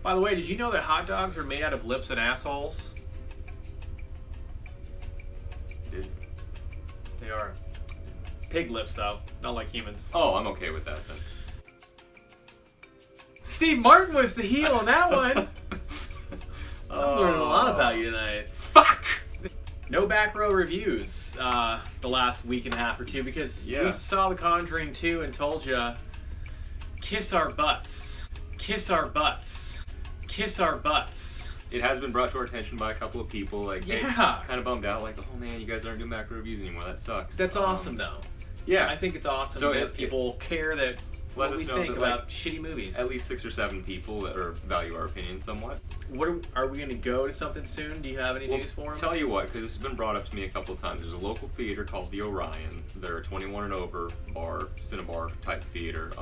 By the way, did you know that hot dogs are made out of lips and assholes? Did. They are. Pig lips, though. Not like humans. Oh, I'm okay with that then. Steve Martin was the heel in that one. I'm learning a lot about you tonight. Fuck! No back row reviews the last week and a half or two because we saw The Conjuring 2 and told you, kiss our butts. Kiss our butts. Kiss our butts. It has been brought to our attention by a couple of people, like, hey, kind of bummed out, like, oh man, you guys aren't doing back row reviews anymore, that sucks. That's awesome, though. Yeah. I think it's awesome that people care that let what us we know think that, about shitty movies. At least 6 or 7 people that value our opinion somewhat. What are we going to go to something soon? Do you have any news for them? Tell you what, because this has been brought up to me a couple of times. There's a local theater called the Orion. They're a 21 and over bar, Cinebar type theater,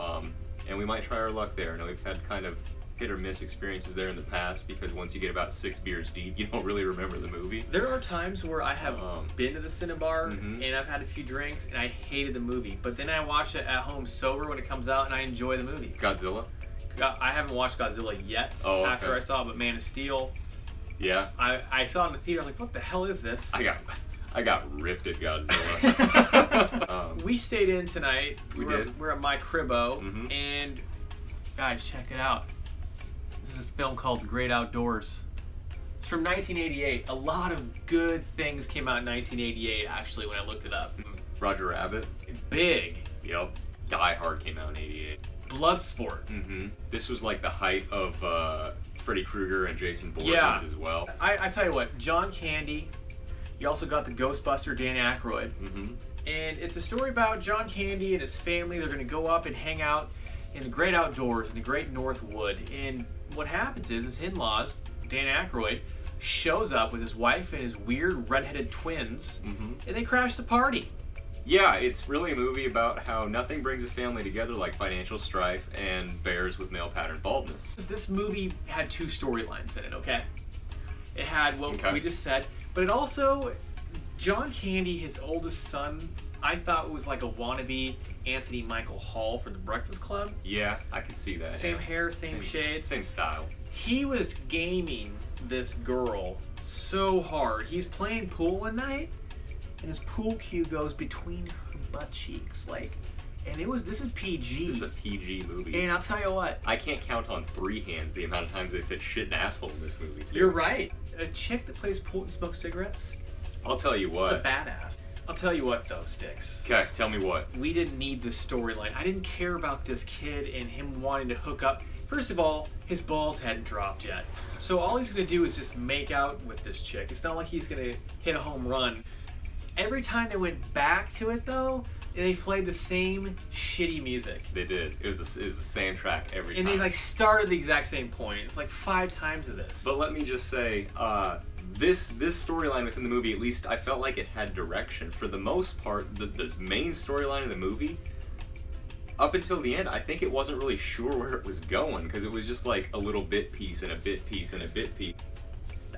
and we might try our luck there. I know we've had kind of hit or miss experiences there in the past because once you get about 6 beers deep, you don't really remember the movie. There are times where I have been to the Cinebar and I've had a few drinks and I hated the movie, but then I watch it at home sober when it comes out and I enjoy the movie. Godzilla? I haven't watched Godzilla yet after I saw it, but Man of Steel. Yeah. I saw it in the theater. I was like, what the hell is this? I got ripped at Godzilla. We stayed in tonight. We're at my cribbo, and guys, check it out. This is a film called The Great Outdoors. It's from 1988. A lot of good things came out in 1988, actually, when I looked it up. Roger Rabbit. Big. Yep. Die Hard came out in 88. Bloodsport. This was like the height of Freddy Krueger and Jason Voorhees as well. I tell you what, John Candy. You also got the Ghostbuster Dan Akroyd. And it's a story about John Candy and his family. They're going to go up and hang out in the great outdoors, in the great North Wood. And what happens is his in-laws, Dan Akroyd, shows up with his wife and his weird redheaded twins, and they crash the party. Yeah, it's really a movie about how nothing brings a family together like financial strife and bears with male pattern baldness. This movie had 2 storylines in it, okay? It had what we just said, but it also, John Candy, his oldest son, I thought was like a wannabe Anthony Michael Hall from The Breakfast Club. Yeah, I can see that. Same hair, same shades. Same style. He was gaming this girl so hard. He's playing pool one night, and his pool cue goes between her butt cheeks, and this is PG. This is a PG movie. And I'll tell you what, I can't count on 3 hands the amount of times they said shit and asshole in this movie too. You're right. A chick that plays pool and smokes cigarettes, I'll tell you what. It's a badass. I'll tell you what though, Sticks. Okay, tell me what. We didn't need this storyline. I didn't care about this kid and him wanting to hook up. First of all, his balls hadn't dropped yet. So all he's going to do is just make out with this chick. It's not like he's going to hit a home run. Every time they went back to it though, they played the same shitty music. They did. It was the same track every time. And they started the exact same point. It's like 5 times of this. But let me just say, this storyline within the movie, at least I felt like it had direction. For the most part, the main storyline of the movie, up until the end, I think it wasn't really sure where it was going because it was just like a little bit piece and a bit piece and a bit piece.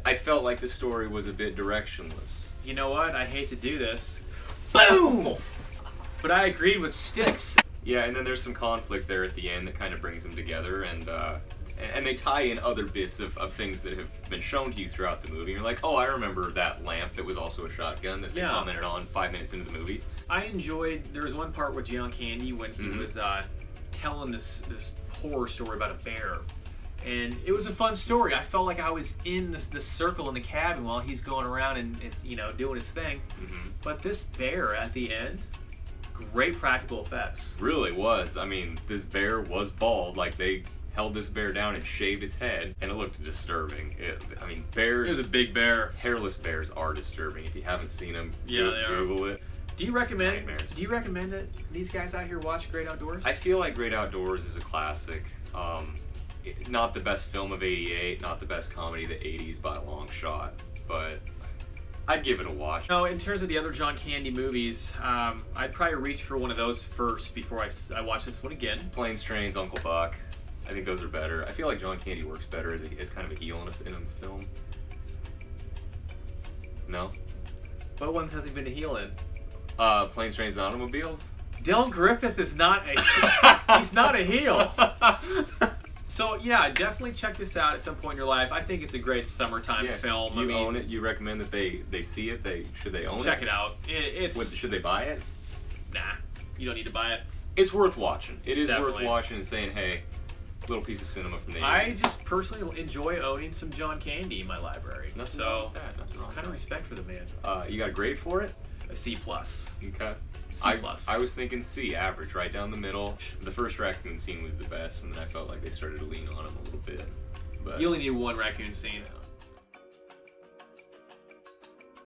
I felt like the story was a bit directionless. You know what? I hate to do this. Boom! But I agreed with Sticks. Yeah, and then there's some conflict there at the end that kind of brings them together, and they tie in other bits of things that have been shown to you throughout the movie. You're like, oh, I remember that lamp that was also a shotgun that they commented on 5 minutes into the movie. I enjoyed, there was one part with John Candy when he was telling this horror story about a bear. And it was a fun story. I felt like I was in this circle in the cabin while he's going around and doing his thing. But this bear at the end, great practical effects. Really was. I mean, this bear was bald. Like, they held this bear down and shaved its head, and it looked disturbing. Bears... It was a big bear. Hairless bears are disturbing. If you haven't seen them, Google it. Do you recommend that these guys out here watch Great Outdoors? I feel like Great Outdoors is a classic. Not the best film of '88, not the best comedy of the '80s by a long shot, but I'd give it a watch. No, in terms of the other John Candy movies, I'd probably reach for one of those first before I watch this one again. Planes, Trains, Uncle Buck. I think those are better. I feel like John Candy works better as kind of a heel in a film. No? What ones has he been a heel in? Planes, Trains, and Automobiles. Dylan Griffith is not he's not a heel. So yeah, definitely check this out at some point in your life. I think it's a great summertime film. You own it. You recommend that they see it. Should they own it? Check it out. Should they buy it? Nah, you don't need to buy it. It's worth watching. It is Definitely. worth watching and saying, hey, little piece of cinema from the 80s. I just personally enjoy owning some John Candy in my library. Nothing wrong with that. Nothing it's wrong kind of with respect for the man. that. You got a grade for it? A C plus. Okay. C plus. I was thinking C, average, right down the middle. The first raccoon scene was the best, and then I felt like they started to lean on him a little bit. But You only need one raccoon scene.